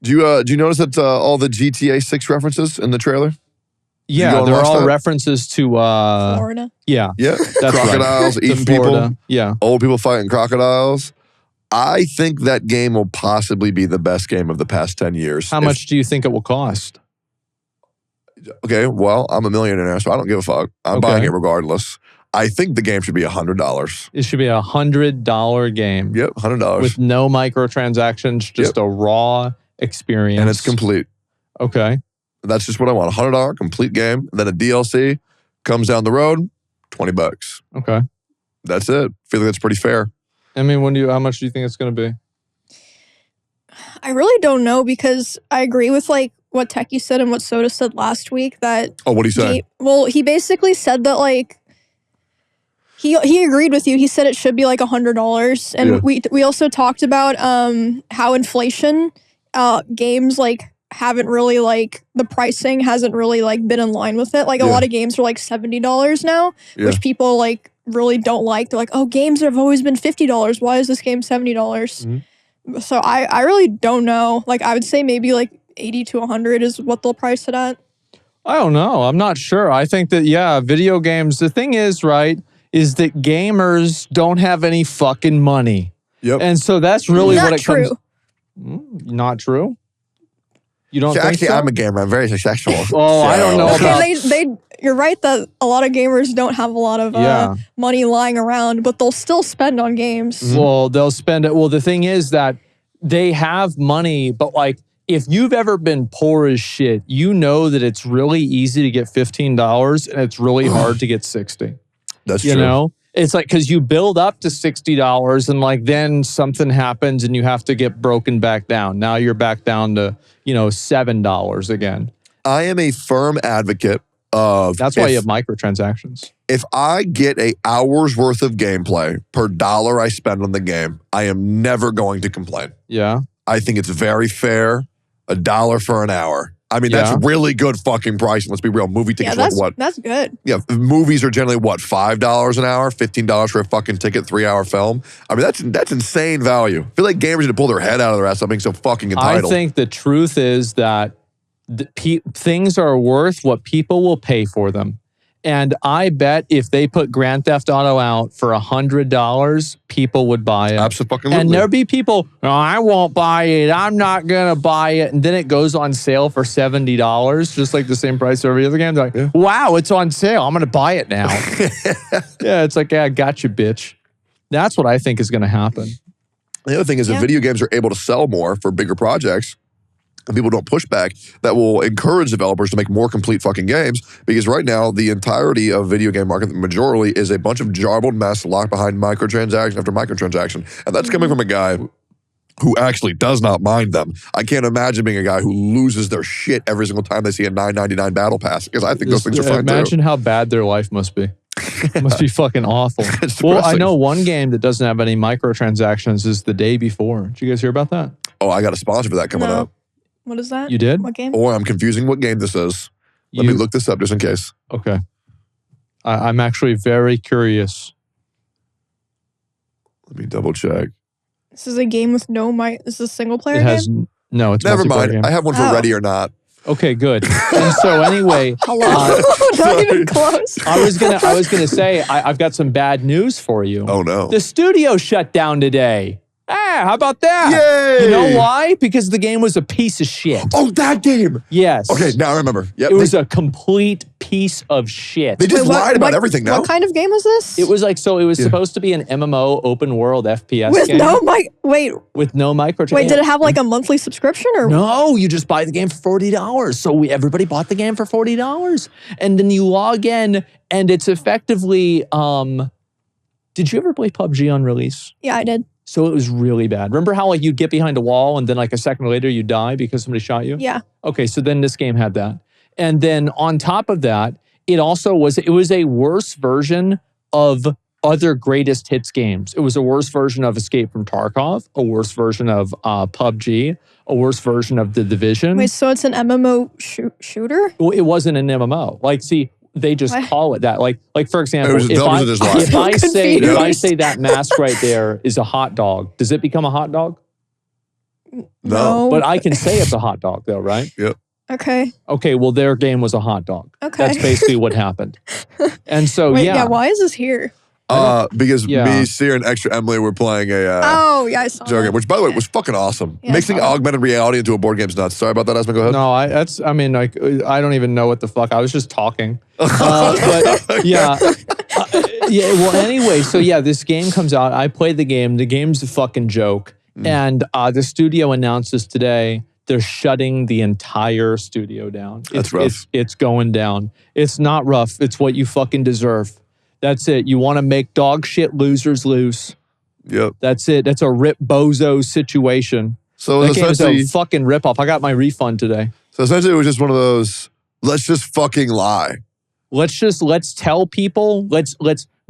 Do you notice that all the GTA 6 references in the trailer? Yeah, they're all references to Florida. Yeah, that's crocodiles, right. eating Florida. people. Yeah, old people fighting crocodiles. I think that game will possibly be the best game of the past 10 years. How much do you think it will cost? Okay, well, I'm a millionaire, so I don't give a fuck. I'm buying it regardless. I think the game should be $100. It should be $100 game. Yep, $100 with no microtransactions, just a raw experience, and it's complete. Okay, that's just what I want. $100 complete game. And then a DLC comes down the road, $20. Okay, that's it. Feel like that's pretty fair. I mean, how much do you think it's going to be? I really don't know because I agree with like what Techie said and what Soda said last week that. Oh, what did he say? He basically said that like he agreed with you. He said it should be like $100, and we also talked about how inflation games like haven't really like the pricing hasn't really like been in line with it. Like a lot of games are like $70 now, which people like really don't like. They're like, oh, games have always been $50. Why is this game $70? Mm-hmm. So I really don't know. Like I would say maybe like 80 to 100 is what they'll price it at. I don't know. I'm not sure. I think that video games. The thing is, right, is that gamers don't have any fucking money. Yep. And so that's really what it comes. Not true. You don't think actually, so? I'm a gamer. I'm very successful. I don't know about... You're right that a lot of gamers don't have a lot of money lying around, but they'll still spend on games. Mm-hmm. Well, they'll spend it. Well, the thing is that they have money, but like if you've ever been poor as shit, you know that it's really easy to get $15 and it's really hard to get $60. That's true. You know? It's like, because you build up to $60 and like then something happens and you have to get broken back down. Now you're back down to, $7 again. I am a firm advocate of... That's why you have microtransactions. If I get an hour's worth of gameplay per dollar I spend on the game, I am never going to complain. Yeah. I think it's very fair. $1 for an hour. I mean, that's really good fucking pricing. Let's be real. Movie tickets are like what? That's good. Yeah, movies are generally what? $5 an hour, $15 for a fucking ticket, 3-hour film. I mean, that's insane value. I feel like gamers need to pull their head out of their ass on being so fucking entitled. I think the truth is that things are worth what people will pay for them. And I bet if they put Grand Theft Auto out for $100, people would buy it. Absolutely. And there'd be people, oh, I won't buy it. I'm not going to buy it. And then it goes on sale for $70, just like the same price of every other game. They're like, wow, it's on sale. I'm going to buy it now. It's like, I got you, bitch. That's what I think is going to happen. The other thing is if video games are able to sell more for bigger projects, and people don't push back, that will encourage developers to make more complete fucking games. Because right now, the entirety of video game market, the majority, is a bunch of jarbled mess locked behind microtransaction after microtransaction. And that's coming from a guy who actually does not mind them. I can't imagine being a guy who loses their shit every single time they see a $9.99 battle pass, because I think those things are fine too. Imagine how bad their life must be. It must be fucking awful. Well, I know one game that doesn't have any microtransactions is The Day Before. Did you guys hear about that? Oh, I got a sponsor for that coming up. What is that? You did? What game? Or I'm confusing what game this is. Let me look this up just in case. Okay. I'm actually very curious. Let me double check. This is a game with no mic. This is a single player game? No, it's never mind. Game. I have one for Ready or Not. Okay, good. And so anyway, not even close. I was gonna say I've got some bad news for you. Oh no. The studio shut down today. How about that? Yay! You know why? Because the game was a piece of shit. Oh, that game. Yes. Okay, now I remember. Yep, it was a complete piece of shit. They just lied about everything now. What kind of game was this? It was like, so it was supposed to be an MMO open world FPS with game. With no microtransactions. Wait, did it have like a monthly subscription or? No, you just buy the game for $40. So everybody bought the game for $40. And then you log in and it's effectively, did you ever play PUBG on release? Yeah, I did. So it was really bad. Remember how like you'd get behind a wall and then like a second later you die because somebody shot you? Yeah. Okay, so then this game had that. And then on top of that, it was a worse version of other greatest hits games. It was a worse version of Escape from Tarkov, a worse version of PUBG, a worse version of The Division. Wait, so it's an MMO shooter? Well, it wasn't an MMO. Like, see, they just call it that. Like for example, if I say that mask right there is a hot dog, does it become a hot dog? No. But I can say it's a hot dog, though, right? Yep. Okay. Okay, well, their game was a hot dog. Okay. That's basically what happened. And so, Wait, yeah. why is this here? Because Yeah. me, Seer, and Extra Emily were playing a Oh, yeah, I saw Joe that. game, which, by the way, was fucking awesome. Yeah, I Mixing saw that. augmented reality into a board game's nuts. Sorry about that, Asma. Go ahead. No, I don't even know what the fuck. I was just talking. But yeah. Yeah, well, anyway, so yeah, this game comes out. I played the game. The game's a fucking joke. And the studio announces today they're shutting the entire studio down. That's rough. It's going down. It's not rough. It's what you fucking deserve. That's it. You want to make dog shit losers lose. Yep. That's it. That's a rip bozo situation. So That game is essentially, a fucking ripoff. I got my refund today. it was just one of those, let's just fucking lie. Let's tell people, let's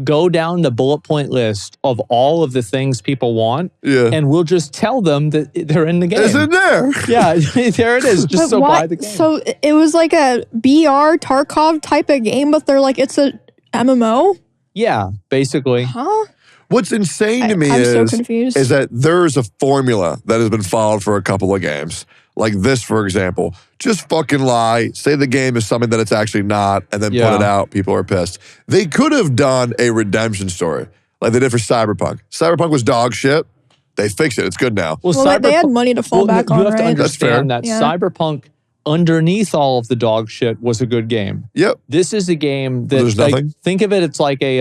go down the bullet point list of all of the things people want, Yeah. and we'll just tell them that they're in the game. It's in there. Yeah, there it is. Just But so why- buy the game. So it was like a BR Tarkov type of game, but they're like, it's a MMO? Yeah, basically. Huh? What's insane to me I'm so confused. is that there's a formula that has been followed for a couple of games. Like this, for example. Just fucking lie, say the game is something that it's actually not, and then put Yeah. it out. People are pissed. They could have done a redemption story like they did for Cyberpunk. Cyberpunk was dog shit. They fixed it. It's good now. Well, they had money to fall back you on, have to right? That's fair. understand that Yeah. Cyberpunk, underneath all of the dog shit, was a good game. Yep. This is a game that, There's like, nothing? think of it, it's like a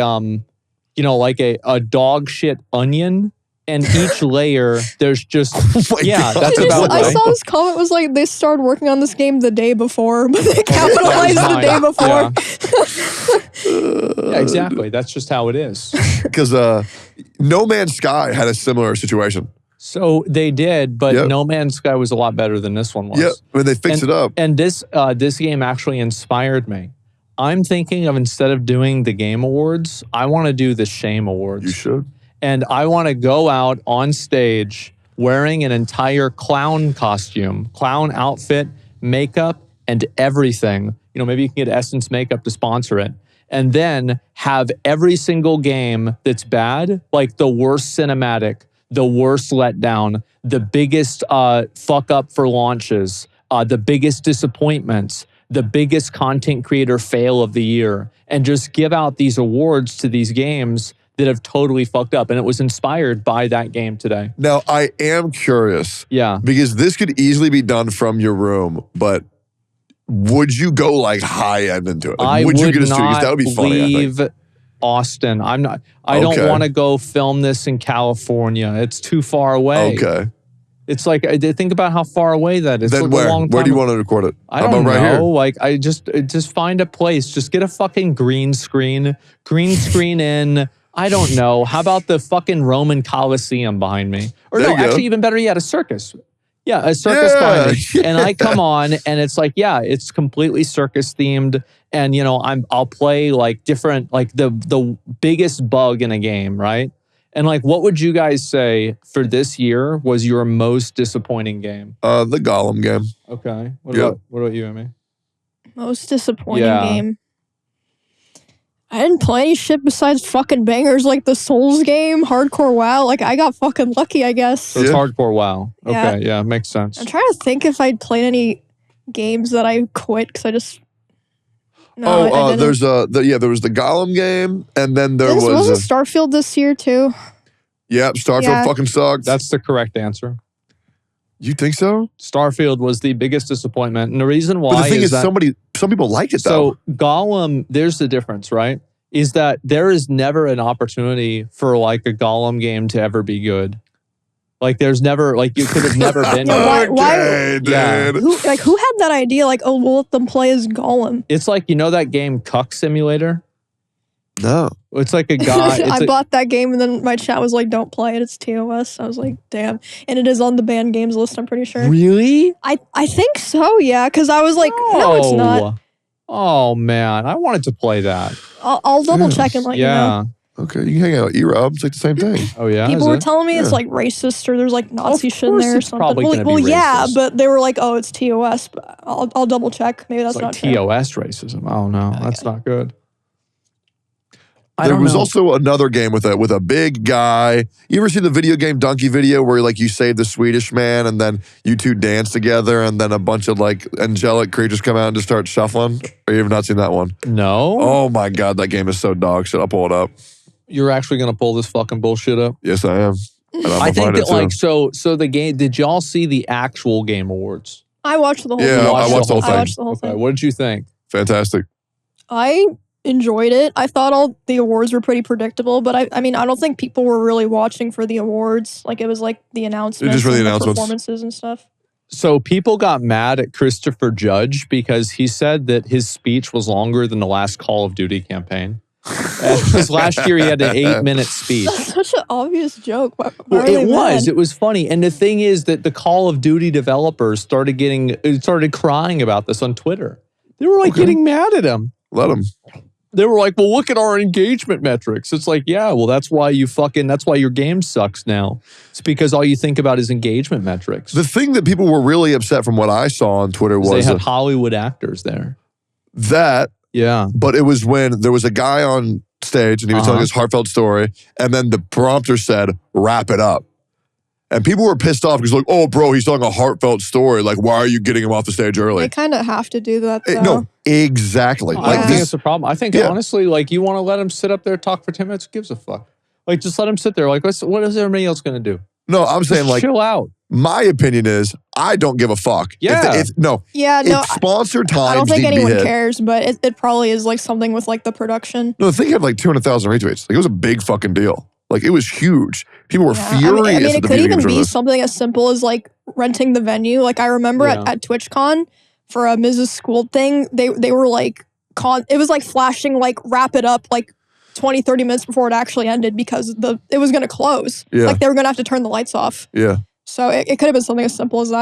like a dog shit onion, and each layer there's just Oh my yeah, God. that's about I right. saw this comment was like they started working on this game the day before, but they capitalized the day before. Yeah, exactly. That's just how it is. Because No Man's Sky had a similar situation. So they did, but Yep. No Man's Sky was a lot better than this one was. Yep. When they fixed it up. And this game actually inspired me. I'm thinking of, instead of doing the Game Awards, I want to do the Shame Awards. You should. And I want to go out on stage wearing an entire clown costume, clown outfit, makeup, and everything. You know, maybe you can get Essence Makeup to sponsor it. And then have every single game that's bad, like the worst cinematic, the worst letdown, the biggest fuck up for launches, the biggest disappointments, the biggest content creator fail of the year, and just give out these awards to these games that have totally fucked up. And it was inspired by that game today. Now, I am curious Yeah. because this could easily be done from your room, but would you go like high end into it? Like, I would you would get a studio? 'Cause not that would be funny, I think. leave Austin. I don't Okay. want to go film this in California. It's too far away. Okay. It's like, I think about how far away that is. Then It's like where? a long Where do time. you want to record it? I How don't about know. right here? Like, I just find a place. Just get a fucking green screen in. I don't know. How about the fucking Roman Coliseum behind me? Or There no, you go. actually, even better yet, a circus. Yeah, a circus behind me. And I come on, and it's like, yeah, it's completely circus themed. And you know, I'll play like different, like the biggest bug in a game, right? And like, what would you guys say for this year was your most disappointing game? The Gollum game. Okay. What Yep. about you, Amy? Most disappointing Yeah. game. I didn't play any shit besides fucking bangers like the Souls game, Hardcore WoW. Like, I got fucking lucky, I guess. So it's Yeah. hardcore WoW. Yeah. Okay, yeah, makes sense. I'm trying to think if I'd played any games that I quit because I just. No, I didn't. there was the Gollum game, and then there This was wasn't Starfield this year too. Starfield Yeah. fucking sucked. That's the correct answer. You think so? Starfield was the biggest disappointment. And the reason why But the thing is, that, some people like it though. so Gollum, there's the difference, right? Is that there is never an opportunity for like a Gollum game to ever be good. Like there's never, like you could have never been. Yeah, why- Okay, Yeah. dude. Who had that idea? Like, oh, we'll let them play as Gollum. It's like, you know that game Cuck Simulator? No. It's like a guy. It's I bought that game and then my chat was like, "Don't play it. It's TOS." I was like, "Damn!" And it is on the banned games list. I'm pretty sure. Really? I think so. Yeah, because I was like, "No, it's not." Oh man, I wanted to play that. I'll double check and let you know. Yeah. Okay, you can hang out with E-Rob. It's like the same thing. Oh yeah. People is were it? telling me it's Yeah. like racist or there's like Nazi shit in course there or it's something. probably gonna Well, be yeah, racist. but they were like, "Oh, it's TOS." But I'll double check. Maybe that's It's like not true. TOS racism. Oh no, that's not good. There was also another game with a big guy. You ever see the video game Dunkey video where like you save the Swedish man and then you two dance together and then a bunch of like angelic creatures come out and just start shuffling? Or you have not seen that one? No. Oh my God, that game is so dog shit. I'll pull it up. You're actually going to pull this fucking bullshit up? Yes, I am. I think that like, so the game, did y'all see the actual Game Awards? I watched the whole thing. Yeah, I watched the whole thing. I watched the whole thing. What did you think? Fantastic. I enjoyed it. I thought all the awards were pretty predictable, but I mean, I don't think people were really watching for the awards. Like, it was like the announcements, just for the and announcements. performances and stuff. So people got mad at Christopher Judge because he said that his speech was longer than the last Call of Duty campaign. Because last year he had an 8-minute speech. That's such an obvious joke. Why Well, are they it was. mad? It was funny. And the thing is that the Call of Duty developers started crying about this on Twitter. They were like getting mad at him. Let them. They were like, well, look at our engagement metrics. It's like, yeah, well, that's why your game sucks now. It's because all you think about is engagement metrics. The thing that people were really upset from what I saw on Twitter was they had Hollywood actors there. that, Yeah. but it was when there was a guy on stage and he was telling his heartfelt story, and then the prompter said, wrap it up. And people were pissed off because like, oh, bro, he's telling a heartfelt story. Like, why are you getting him off the stage early? They kind of have to do that, though. No, exactly. I Like don't think it's a problem. I think Yeah. honestly, like you want to let him sit up there talk for 10 minutes, who gives a fuck? Like just let him sit there. Like what is everybody else going to do? No, I'm saying Just like, chill out. my opinion is I don't give a fuck. Yeah. If sponsor times I don't think need to be anyone hit. cares, but it probably is like something with like the production. No, the thing had like 200,000 retweets. Like it was a big fucking deal. Like it was huge. People were furious. I mean, at it the could video even games be release. something as simple as like renting the venue. Like I remember at TwitchCon for a Mrs. School thing, they were like, it was like flashing like wrap it up like 20, 30 minutes before it actually ended because it was going to close. Yeah. Like they were going to have to turn the lights off. Yeah. So it could have been something as simple as that.